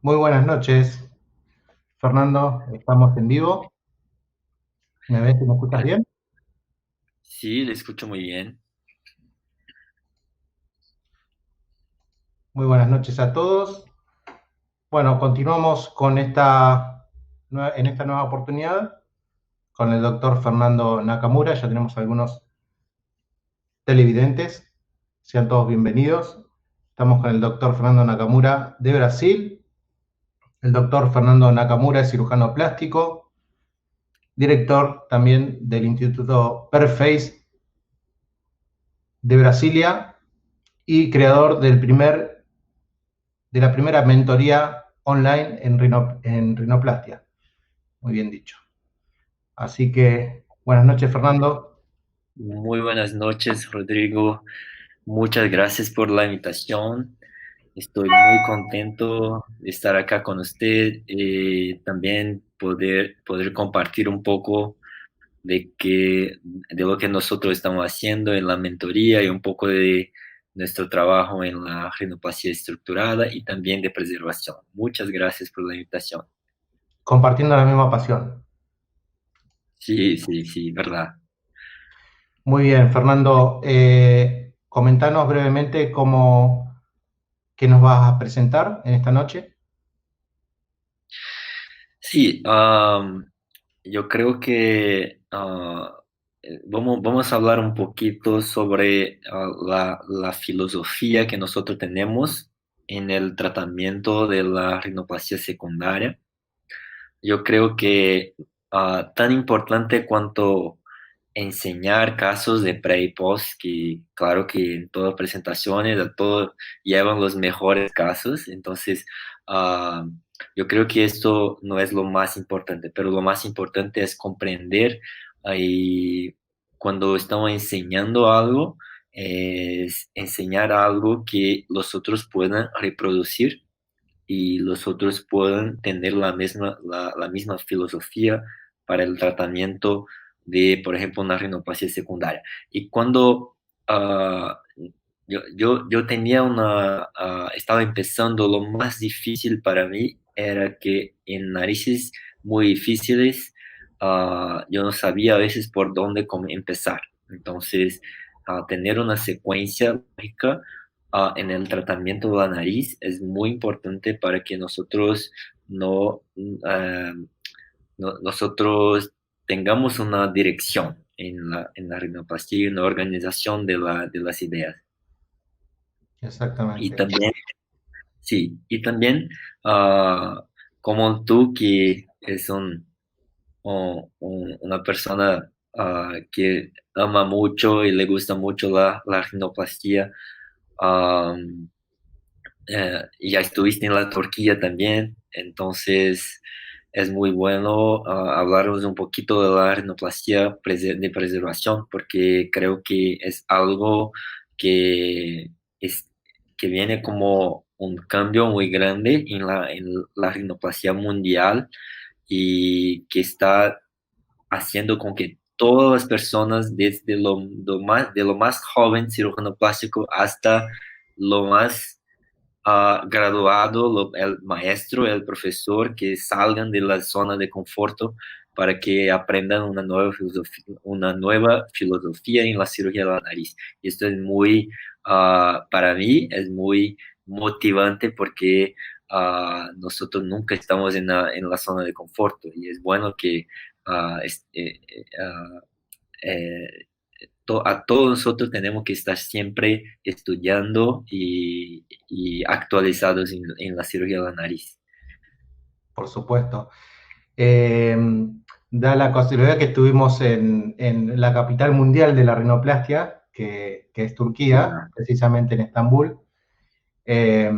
Muy buenas noches, Fernando. Estamos en vivo. ¿Me ves y me escuchas bien? Sí, le escucho muy bien. Muy buenas noches a todos. Bueno, continuamos con en esta nueva oportunidad con el doctor Fernando Nakamura. Ya tenemos algunos televidentes. Sean todos bienvenidos. Estamos con el doctor Fernando Nakamura de Brasil. El doctor Fernando Nakamura es cirujano plástico, director también del Instituto Perface de Brasilia y creador de la primera mentoría online en rinoplastia. Muy bien dicho. Así que, buenas noches, Fernando. Muy buenas noches, Rodrigo. Muchas gracias por la invitación. Estoy muy contento de estar acá con usted. También poder compartir un poco de lo que nosotros estamos haciendo en la mentoría y un poco de nuestro trabajo en la rinoplastia estructurada y también de preservación. Muchas gracias por la invitación. Compartiendo la misma pasión. Sí, sí, sí, verdad. Muy bien, Fernando. Comentanos brevemente qué nos vas a presentar en esta noche. Sí, yo creo que vamos a hablar un poquito sobre la filosofía que nosotros tenemos en el tratamiento de la rinoplastia secundaria. Yo creo que tan importante cuanto enseñar casos de pre y post, que claro que en todas presentaciones a todo llevan los mejores casos, entonces ah, yo creo que esto no es lo más importante, pero lo más importante es comprender y cuando estamos enseñando algo, es enseñar algo que los otros puedan reproducir y los otros puedan tener la misma filosofía para el tratamiento de, por ejemplo, una rinoplastia secundaria. Y cuando yo tenía estaba empezando, lo más difícil para mí era que en narices muy difíciles, yo no sabía a veces por dónde empezar. Entonces, tener una secuencia lógica en el tratamiento de la nariz es muy importante para que nosotros no, ah, nosotros tengamos una dirección en la rinoplastia y una organización de las ideas. Y Exactamente. también, sí, y también ah, como tú que es una persona que ama mucho y le gusta mucho la rinoplastia, ya estuviste en la Turquía también, entonces es muy bueno hablaros un poquito de la rinoplastia de preservación, porque creo que es algo que, es, que viene como un cambio muy grande en la rinoplastia mundial y que está haciendo con que todas las personas, desde de lo más joven cirujano plástico hasta lo más graduado, el maestro, el profesor, que salgan de la zona de conforto para que aprendan una nueva filosofía en la cirugía de la nariz. Y esto es muy, para mí, es muy motivante porque nosotros nunca estamos en la zona de conforto y es bueno que ah, es- eh, eh, ah, eh, a todos nosotros tenemos que estar siempre estudiando y actualizados en la cirugía de la nariz. Por supuesto. Eh, Da la casualidad que estuvimos en la capital mundial de la rinoplastia, que es Turquía, Ah, precisamente en Estambul. Eh,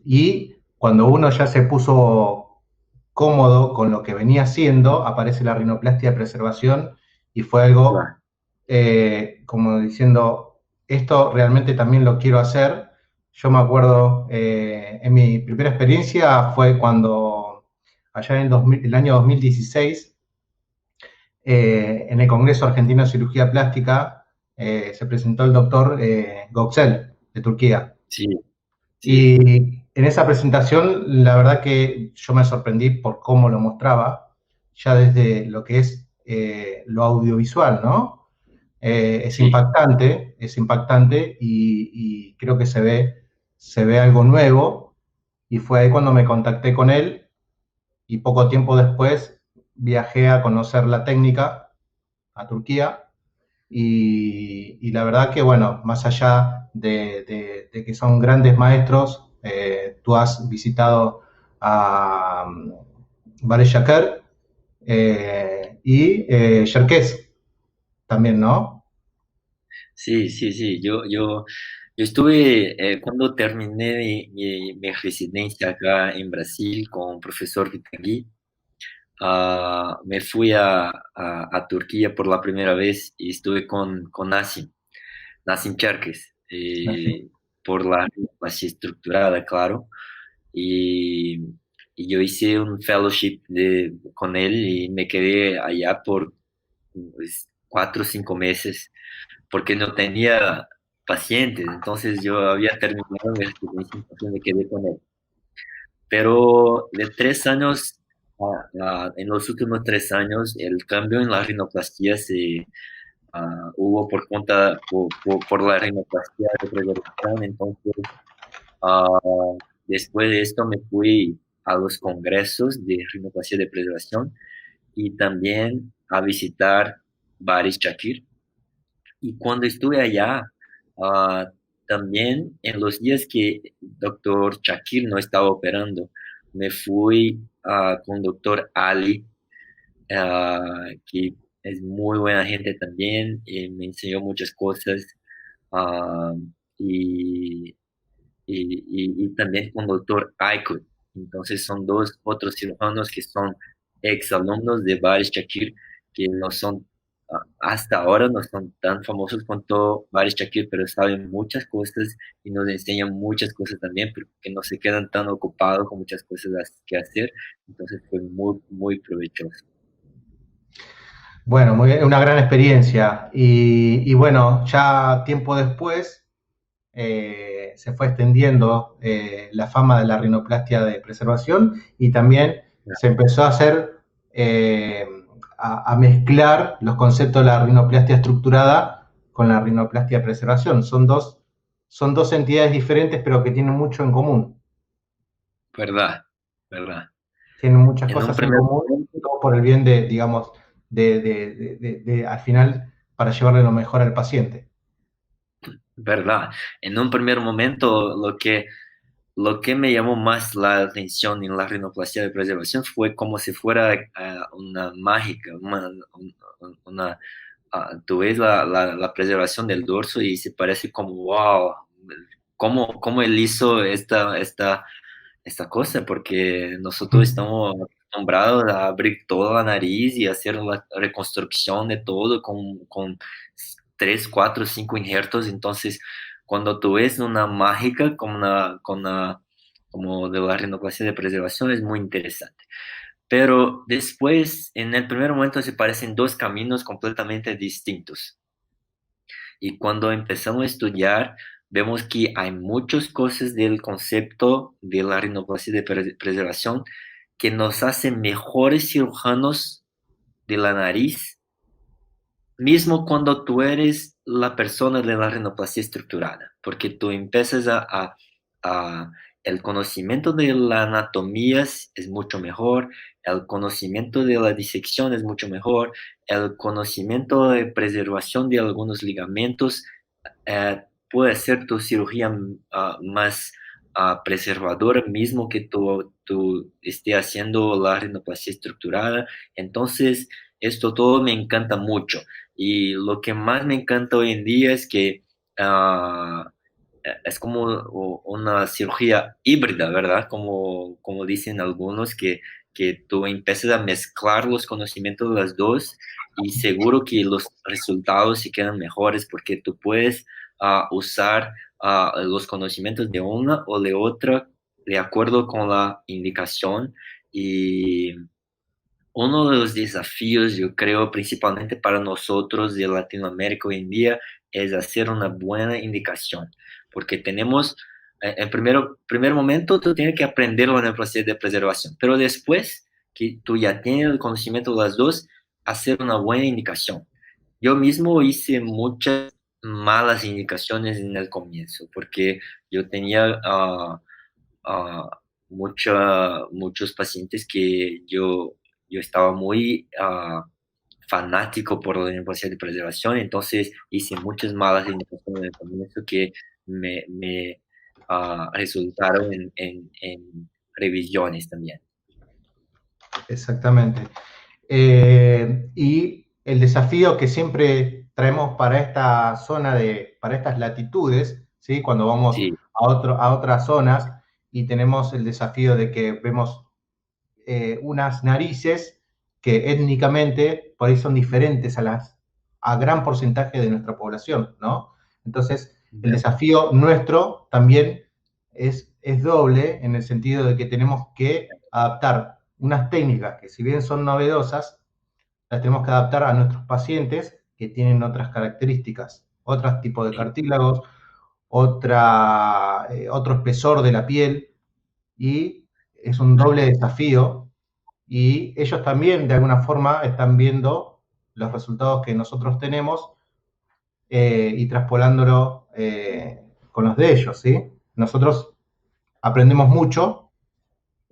y cuando uno ya se puso cómodo con lo que venía haciendo, aparece la rinoplastia de preservación y fue algo claro. como diciendo, esto realmente también lo quiero hacer. Yo me acuerdo, en mi primera experiencia fue cuando, allá en el año 2016, en el Congreso Argentino de Cirugía Plástica, se presentó el doctor Göksel de Turquía. Sí, Y sí. en esa presentación, la verdad que yo me sorprendí por cómo lo mostraba, ya desde lo que es lo audiovisual, ¿no? Sí, Es impactante y creo que se ve algo nuevo. Y fue ahí cuando me contacté con él y poco tiempo después viajé a conocer la técnica a Turquía y la verdad que, bueno, más allá de que son grandes maestros, tú has visitado a Bare Şeker y Cherkess también, ¿no? sí, sí, sí. Yo estuve, cuando terminé mi residencia acá en Brasil con el profesor Vitangui, me fui a Turquía por la primera vez y estuve con Nassim Cherkes, por la clase estructurada, claro. Y, y yo hice un fellowship con él y me quedé allá por pues, 4 o 5 meses porque no tenía pacientes. Entonces yo había terminado mi residencia, entonces me quedé con él. Pero de 3 años, en los últimos 3 años, el cambio en la rinoplastia hubo por la rinoplastia de preservación. Entonces, ah, después de esto me fui a los congresos de rinoplastia de preservación y también a visitar Baris Shakir. Y cuando estuve allá, ah, también en los días que doctor Shakir no estaba operando, me fui con doctor Ali, que es muy buena gente también, me enseñó muchas cosas, ah, y, y también con doctor Aykut. Entonces son dos otros cirujanos que son exalumnos de Baris Shakir, que no son, hasta ahora no son tan famosos cuanto Baris Shakir, pero saben muchas cosas y nos enseñan muchas cosas también, porque no se quedan tan ocupados con muchas cosas que hacer. Entonces fue muy, muy provechoso. Bueno, una gran experiencia. Y bueno, ya tiempo después se fue extendiendo la fama de la rinoplastia de preservación y también se empezó a hacer, eh, a mezclar los conceptos de la rinoplastia estructurada con la rinoplastia de preservación. Son dos entidades diferentes, pero que tienen mucho en común. ¿Verdad? ¿Verdad? Tienen muchas En un cosas en primer común, momento, todo por el bien de, digamos, al final, para llevarle lo mejor al paciente. ¿verdad? En un primer momento, lo que me llamó más la atención en la rinoplastia de preservación fue como si fuera una mágica, una, tú ves la preservación del dorso y se parece como, wow, cómo él hizo esta cosa, porque nosotros estamos acostumbrados a abrir toda la nariz y hacer la reconstrucción de todo con 3, 4, 5 injertos. Entonces, cuando tú ves una mágica como de la rinoplastia de preservación, es muy interesante. Pero después, en el primer momento, se parecen dos caminos completamente distintos. Y cuando empezamos a estudiar, vemos que hay muchas cosas del concepto de la rinoplastia de preservación que nos hacen mejores cirujanos de la nariz, mismo cuando tú eres la persona de la rinoplastia estructurada, porque tú empiezas a- el conocimiento de la anatomía es mucho mejor, el conocimiento de la disección es mucho mejor, el conocimiento de preservación de algunos ligamentos puede ser tu cirugía más preservadora, mismo que tú estés haciendo la rinoplastia estructurada. Entonces, esto todo me encanta mucho. Y lo que más me encanta hoy en día es que ah, es como una cirugía híbrida, ¿verdad? Como dicen algunos, que tú empiezas a mezclar los conocimientos de las dos y seguro que los resultados se quedan mejores porque tú puedes usar los conocimientos de una o de otra de acuerdo con la indicación. Y uno de los desafíos, yo creo, principalmente para nosotros de Latinoamérica hoy en día, es hacer una buena indicación, porque tenemos, En primer momento tú tienes que aprender la neoplastia de preservación, pero después que tú ya tienes el conocimiento de las dos, hacer una buena indicación. Yo mismo hice muchas malas indicaciones en el comienzo, porque yo tenía muchos pacientes que yo estaba muy fanático por la neoplastia de preservación, entonces hice muchas malas indicaciones en el comienzo que me resultaron en revisiones también. Exactamente. Y el desafío que siempre traemos para esta zona para estas latitudes, ¿sí? Cuando vamos Sí, a otras zonas y tenemos el desafío de que vemos unas narices que étnicamente por ahí son diferentes a gran porcentaje de nuestra población, ¿no? Entonces, el ¿verdad? desafío nuestro también es doble en el sentido de que tenemos que adaptar unas técnicas que si bien son novedosas, las tenemos que adaptar a nuestros pacientes que tienen otras características, otros tipos de Sí, cartílagos, otro espesor de la piel y es un doble desafío y ellos también de alguna forma están viendo los resultados que nosotros tenemos y traspolándolo con los de ellos, ¿sí? Nosotros aprendemos mucho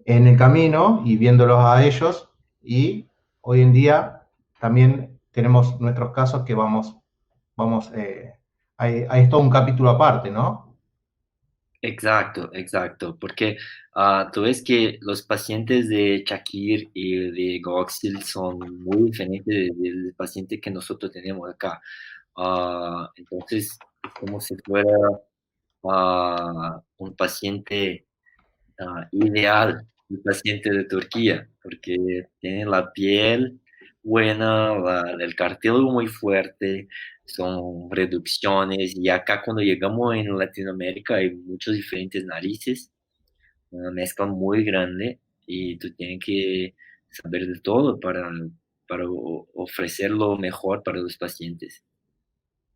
en el camino y viéndolos a ellos y hoy en día también tenemos nuestros casos que vamos, hay todo un capítulo aparte, ¿no? exacto, exacto, porque tú ves que los pacientes de Shakir y de Goxil son muy diferentes del paciente que nosotros tenemos acá. Entonces, es como si fuera un paciente ideal, un paciente de Turquía, porque tiene la piel buena, el cartílago muy fuerte, son reducciones, y acá cuando llegamos en Latinoamérica hay muchos diferentes narices, una mezcla muy grande, y tú tienes que saber de todo para ofrecer lo mejor para los pacientes.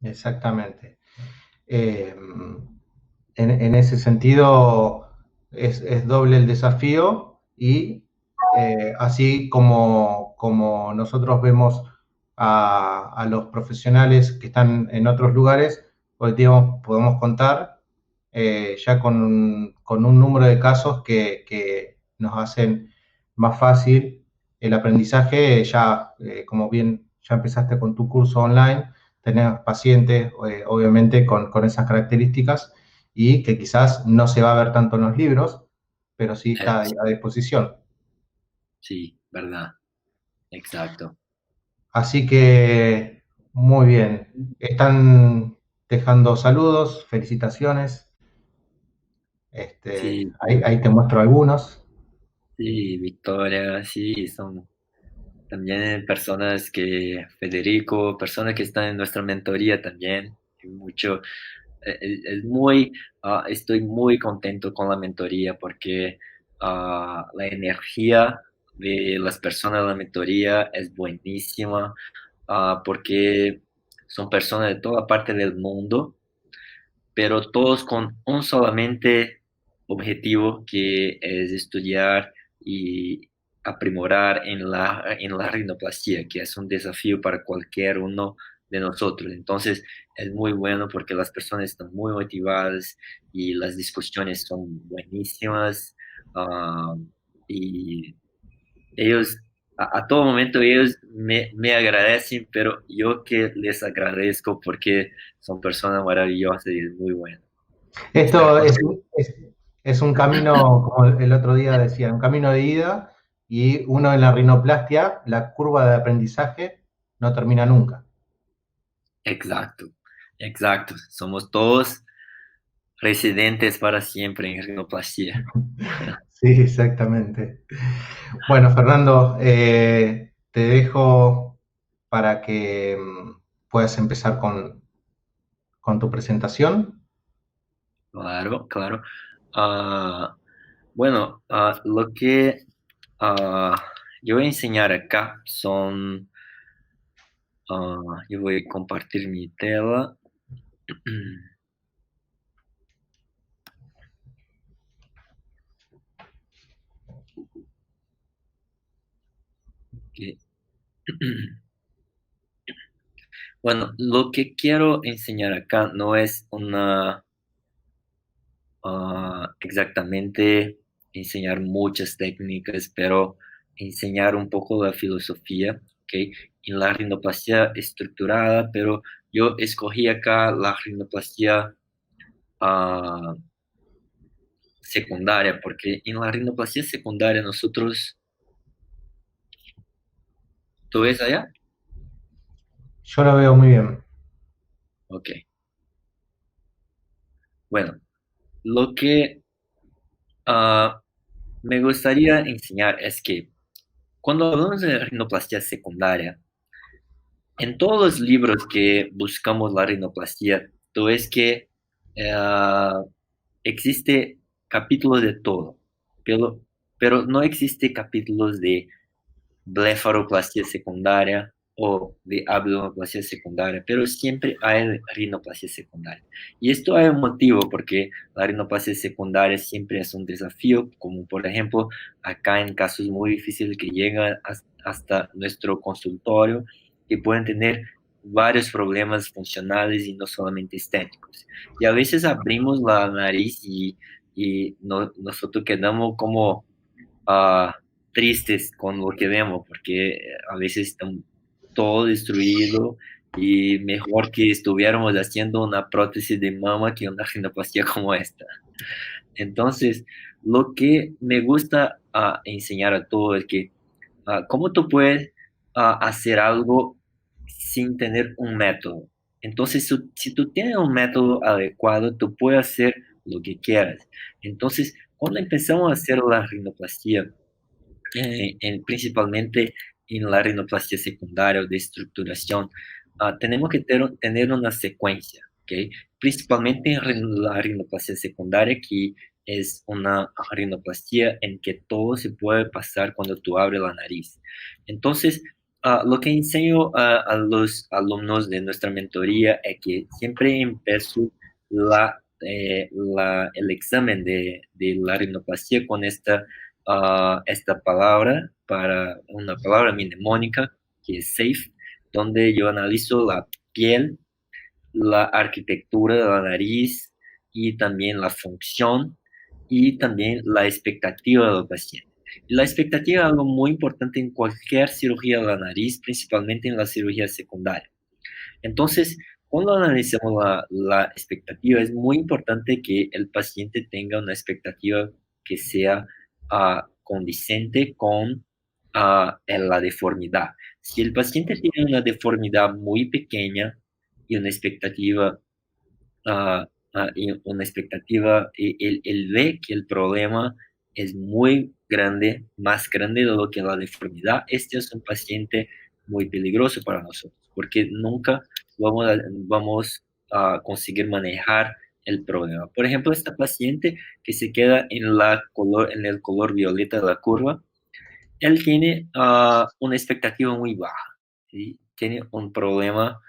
Exactamente. En ese sentido es doble el desafío y así como nosotros vemos a los profesionales que están en otros lugares, hoy día podemos contar ya con un número de casos que nos hacen más fácil el aprendizaje, ya como bien ya empezaste con tu curso online, tener pacientes obviamente con esas características y que quizás no se va a ver tanto en los libros, pero sí está Sí, a disposición. sí, verdad, exacto. Así que muy bien, están dejando saludos, felicitaciones, Sí, ahí te muestro algunos. sí, Victoria, sí, son también personas que, Federico, personas que están en nuestra mentoría también. Y mucho, es muy, estoy muy contento con la mentoría porque la energía de las personas de la mentoría es buenísima, porque son personas de toda parte del mundo, pero todos con un solamente objetivo que es estudiar y aprimorar en la rinoplastia, que es un desafío para cualquier uno de nosotros. Entonces, es muy bueno porque las personas están muy motivadas y las discusiones son buenísimas. ah, y ellos, a todo momento, ellos me agradecen, pero yo que les agradezco porque son personas maravillosas y es muy bueno estar Esto con es un camino, como el otro día decía, un camino de ida y uno en la rinoplastia, la curva de aprendizaje no termina nunca. exacto, exacto. Somos todos residentes para siempre en rinoplastia. Sí, exactamente. Bueno, Fernando, te dejo para que puedas empezar con tu presentación. Claro, claro. Ah, bueno, lo que ah, yo voy a enseñar acá son, yo voy a compartir mi tela. Bueno, lo que quiero enseñar acá no es una exactamente enseñar muchas técnicas, pero enseñar un poco la filosofía, ¿ok? En la rinoplastia estructurada, pero yo escogí acá la rinoplastia ah, secundaria, porque en la rinoplastia secundaria nosotros, ¿tú ves allá? Yo lo veo muy bien. Ok, bueno, lo que me gustaría enseñar es que cuando hablamos de rinoplastia secundaria, en todos los libros que buscamos la rinoplastia, tú ves que eh, existe capítulos de todo, pero, pero no existe capítulos de blefaroplastia secundaria o de abdominoplastia secundaria, pero siempre hay rinoplastia secundaria. Y esto hay un motivo, porque la rinoplastia secundaria siempre es un desafío, como por ejemplo acá en casos muy difíciles que llegan hasta nuestro consultorio, que pueden tener varios problemas funcionales y no solamente estéticos. Y a veces abrimos la nariz y nosotros quedamos como tristes con lo que vemos, porque a veces está todo destruido y mejor que estuviéramos haciendo una prótesis de mama que una rinoplastia como esta. Entonces, lo que me gusta enseñar a todos es que cómo tú puedes hacer algo sin tener un método. Entonces, si tú tienes un método adecuado, tú puedes hacer lo que quieras. Entonces, cuando empezamos a hacer la rinoplastia, principalmente en la rinoplastia secundaria o de estructuración, tenemos que tener una secuencia, ¿ok? Principalmente en la rinoplastia secundaria, que es una rinoplastia en que todo se puede pasar cuando tú abres la nariz. Entonces, lo que enseño a los alumnos de nuestra mentoría es que siempre empiezo el examen de la rinoplastia con esta palabra, para una palabra mnemónica que es SAFE, donde yo analizo la piel, la arquitectura de la nariz y también la función y también la expectativa del paciente. Y la expectativa es algo muy importante en cualquier cirugía de la nariz, principalmente en la cirugía secundaria. Entonces, cuando analizamos la expectativa, es muy importante que el paciente tenga una expectativa que sea condicente con la deformidad. Si el paciente tiene una deformidad muy pequeña y una expectativa, él ve que el problema es muy grande, más grande de lo que la deformidad, este es un paciente muy peligroso para nosotros, porque nunca vamos a conseguir manejar el problema. Por ejemplo, esta paciente que se queda en el color violeta de la curva, él tiene una expectativa muy baja, ¿sí? Tiene un problema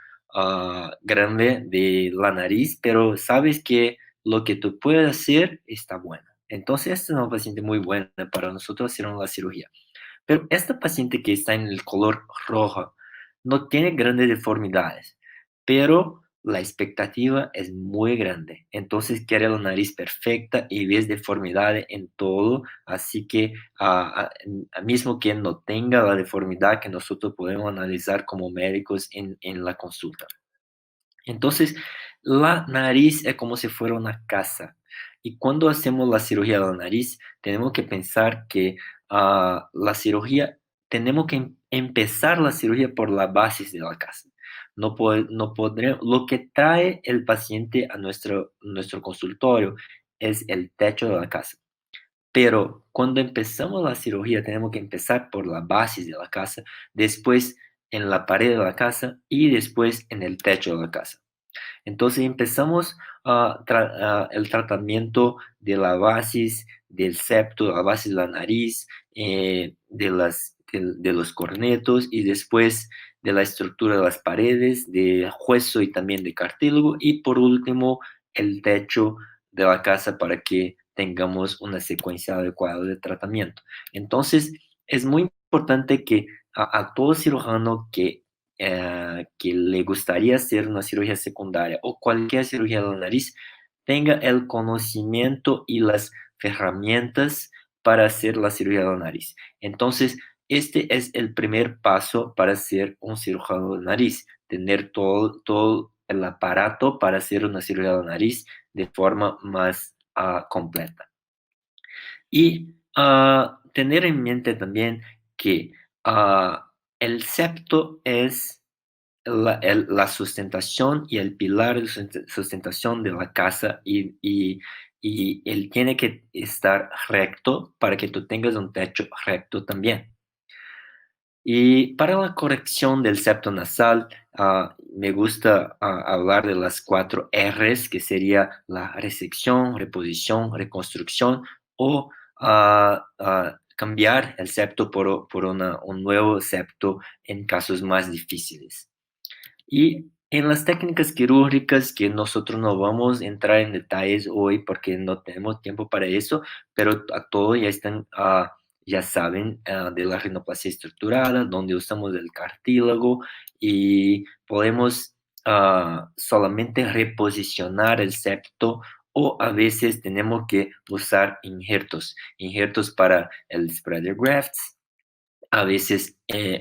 grande de la nariz, pero sabes que lo que tú puedes hacer está bueno. Entonces, esta es una paciente muy buena para nosotros hacer una cirugía. Pero esta paciente que está en el color rojo no tiene grandes deformidades, pero la expectativa es muy grande. Entonces quiere la nariz perfecta y ves deformidades en todo, así que mismo que no tenga la deformidad que nosotros podemos analizar como médicos en la consulta. Entonces, la nariz es como si fuera una casa. Y cuando hacemos la cirugía de la nariz, tenemos que pensar que la cirugía, tenemos que empezar la cirugía por la base de la casa. No podremos, lo que trae el paciente a nuestro consultorio es el techo de la casa. Pero cuando empezamos la cirugía, tenemos que empezar por la base de la casa, después en la pared de la casa y después en el techo de la casa. Entonces empezamos el tratamiento de la base del septo, de la base de la nariz, de los cornetos y después de la estructura de las paredes, de hueso y también de cartílago y por último el techo de la casa para que tengamos una secuencia adecuada de tratamiento. Entonces es muy importante que a todo cirujano que le gustaría hacer una cirugía secundaria o cualquier cirugía de la nariz, tenga el conocimiento y las herramientas para hacer la cirugía de la nariz. Entonces, este es el primer paso para ser un cirujano de nariz, tener todo el aparato para hacer una cirugía de la nariz de forma más completa. Y tener en mente también que el septo es la sustentación y el pilar de sustentación de la casa y él tiene que estar recto para que tú tengas un techo recto también. Y para la corrección del septo nasal, me gusta hablar de las 4 Rs, que sería la resección, reposición, reconstrucción o cambiar el septo por un nuevo septo en casos más difíciles. Y en las técnicas quirúrgicas, que nosotros no vamos a entrar en detalles hoy porque no tenemos tiempo para eso, pero a todos ya saben de la rinoplastia estructurada, donde usamos el cartílago y podemos solamente reposicionar el septo o a veces tenemos que usar injertos para el spreader grafts. A veces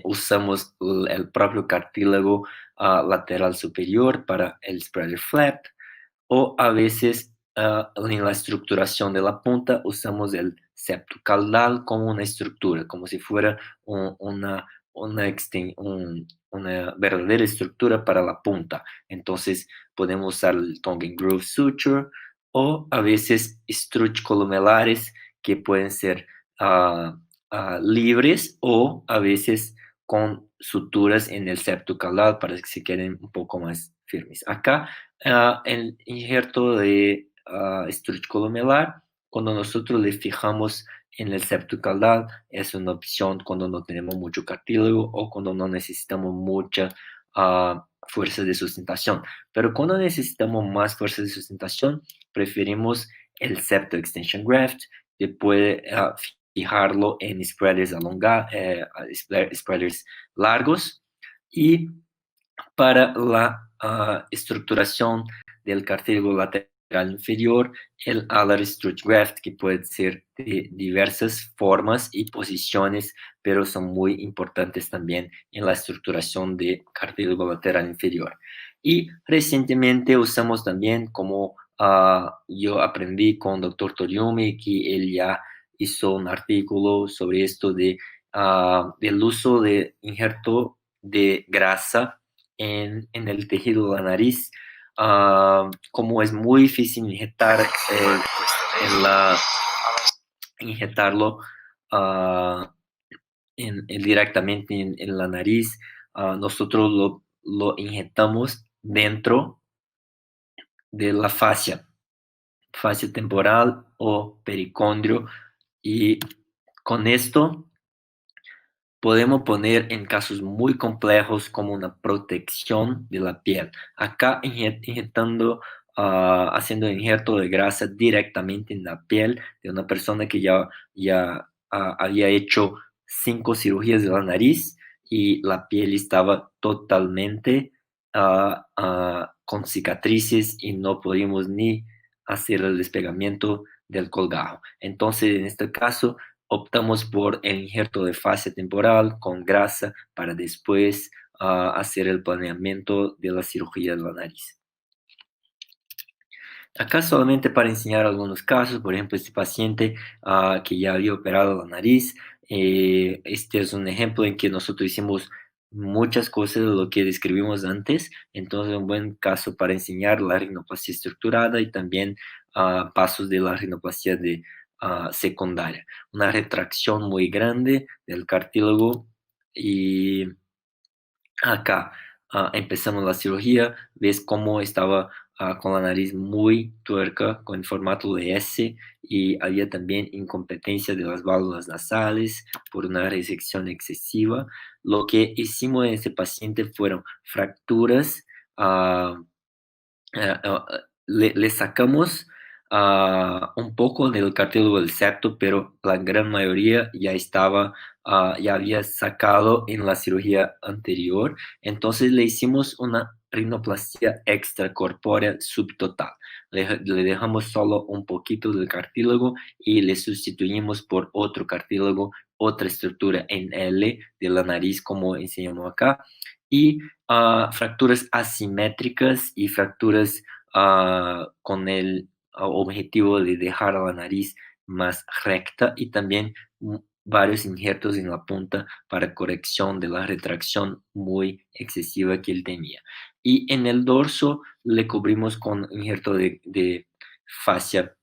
usamos el propio cartílago lateral superior para el spreader flap o a veces en la estructuración de la punta usamos el septo caudal como una estructura, como si fuera una verdadera estructura para la punta. Entonces podemos usar el tongue and groove suture o a veces struts columelares que pueden ser libres o a veces con suturas en el septo caudal para que se queden un poco más firmes. Acá el injerto de estruch columelar, cuando nosotros le fijamos en el septo caudal, es una opción cuando no tenemos mucho cartílago o cuando no necesitamos mucha fuerza de sustentación. Pero cuando necesitamos más fuerza de sustentación, preferimos el septo extension graft, que puede fijarlo en spreaders spreaders largos. Y para la estructuración del cartílago lateral inferior, el alar strut graft, que puede ser de diversas formas y posiciones, pero son muy importantes también en la estructuración de cartílago lateral inferior. Y recientemente usamos también, como yo aprendí con el Dr. Toriumi, que él ya hizo un artículo sobre esto del uso de injerto de grasa en el tejido de la nariz, como es muy difícil injetarlo directamente en la nariz, nosotros lo inyectamos dentro de la fascia temporal o pericondrio, y con esto podemos poner en casos muy complejos como una protección de la piel. Acá haciendo injerto de grasa directamente en la piel de una persona que ya había hecho 5 cirugías de la nariz y la piel estaba totalmente con cicatrices y no podíamos ni hacer el despegamiento del colgajo. Entonces, en este caso, optamos por el injerto de fascia temporal con grasa para después hacer el planeamiento de la cirugía de la nariz. Acá solamente para enseñar algunos casos, por ejemplo, este paciente que ya había operado la nariz, este es un ejemplo en que nosotros hicimos muchas cosas de lo que describimos antes, entonces un buen caso para enseñar la rinoplastia estructurada y también pasos de la rinoplastia secundaria. Una retracción muy grande del cartílago y acá empezamos la cirugía, ves cómo estaba con la nariz muy tuerca, con formato de S, y había también incompetencia de las válvulas nasales por una resección excesiva. Lo que hicimos en este paciente fueron fracturas, le sacamos un poco del cartílago del septo, pero la gran mayoría ya estaba ya había sacado en la cirugía anterior. Entonces le hicimos una rinoplastia extracorpórea subtotal. Le dejamos solo un poquito del cartílago y le sustituimos por otro cartílago, otra estructura en L de la nariz, como enseñamos acá, y fracturas asimétricas y fracturas con el objetivo de dejar la nariz más recta, y también varios injertos en la punta para corrección de la retracción muy excesiva que él tenía. Y en el dorso le cubrimos con injerto de fascia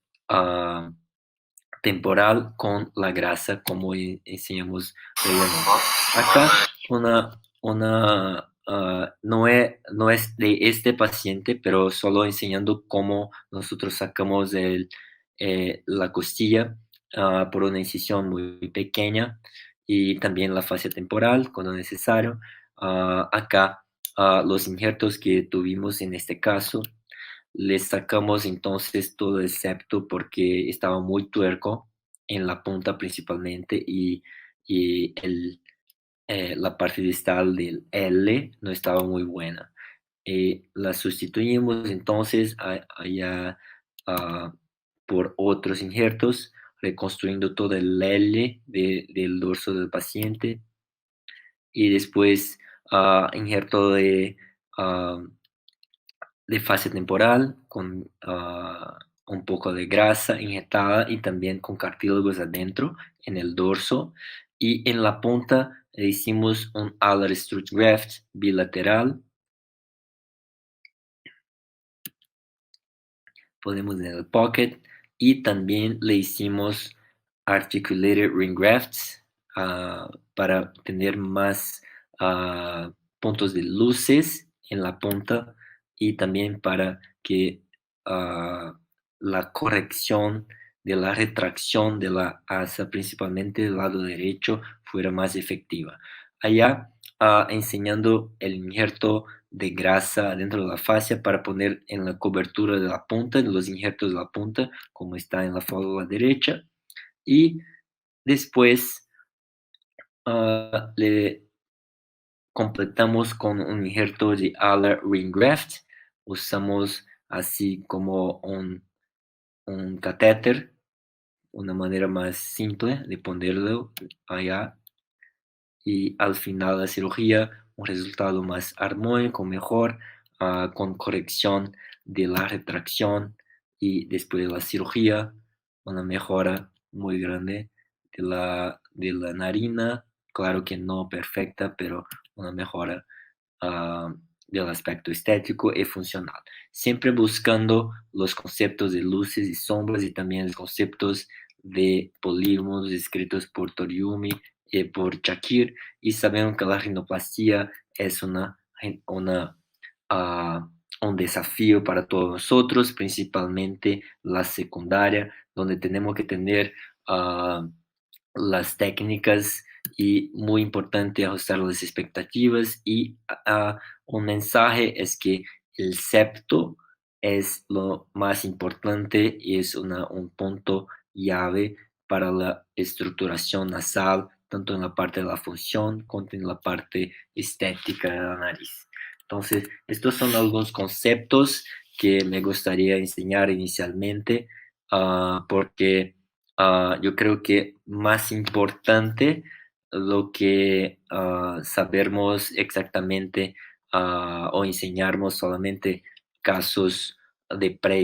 temporal con la grasa, como enseñamos previamente. Acá no es de este paciente, pero solo enseñando cómo nosotros sacamos la costilla por una incisión muy pequeña, y también la fascia temporal cuando necesario. Acá los injertos que tuvimos en este caso, le sacamos entonces todo el septo porque estaba muy tuerco en la punta principalmente, y la parte distal del L no estaba muy buena. La sustituimos entonces allá por otros injertos, reconstruyendo todo el L del dorso del paciente, y después injerto ah, de fase temporal con un poco de grasa inyectada y también con cartílagos adentro en el dorso. Y en la punta le hicimos un alar strut graft bilateral. Ponemos en el pocket, y también le hicimos articulated ring grafts para tener más puntos de luces en la punta, y también para que la corrección de la retracción de la asa, principalmente del lado derecho, fuera más efectiva. Allá enseñando el injerto de grasa dentro de la fascia para poner en la cobertura de la punta, en los injertos de la punta, como está en la foto a la derecha. Y después le completamos con un injerto de alar ring graft. Usamos así como un catéter, una manera más simple de ponerlo allá, y al final de la cirugía un resultado más armónico, mejor, con corrección de la retracción, y después de la cirugía una mejora muy grande de la narina, claro que no perfecta, pero una mejora ah, del aspecto estético y funcional, siempre buscando los conceptos de luces y sombras, y también los conceptos de polígonos descritos por Toriumi y por Shakir, y sabemos que la rinoplastia es un desafío para todos nosotros, principalmente la secundaria, donde tenemos que tener las técnicas, y muy importante ajustar las expectativas. Y un mensaje es que el septo es lo más importante y es un punto llave para la estructuración nasal, tanto en la parte de la función como en la parte estética de la nariz. Entonces, estos son algunos conceptos que me gustaría enseñar inicialmente, porque yo creo que más importante lo que sabermos exactamente o enseñarnos solamente casos de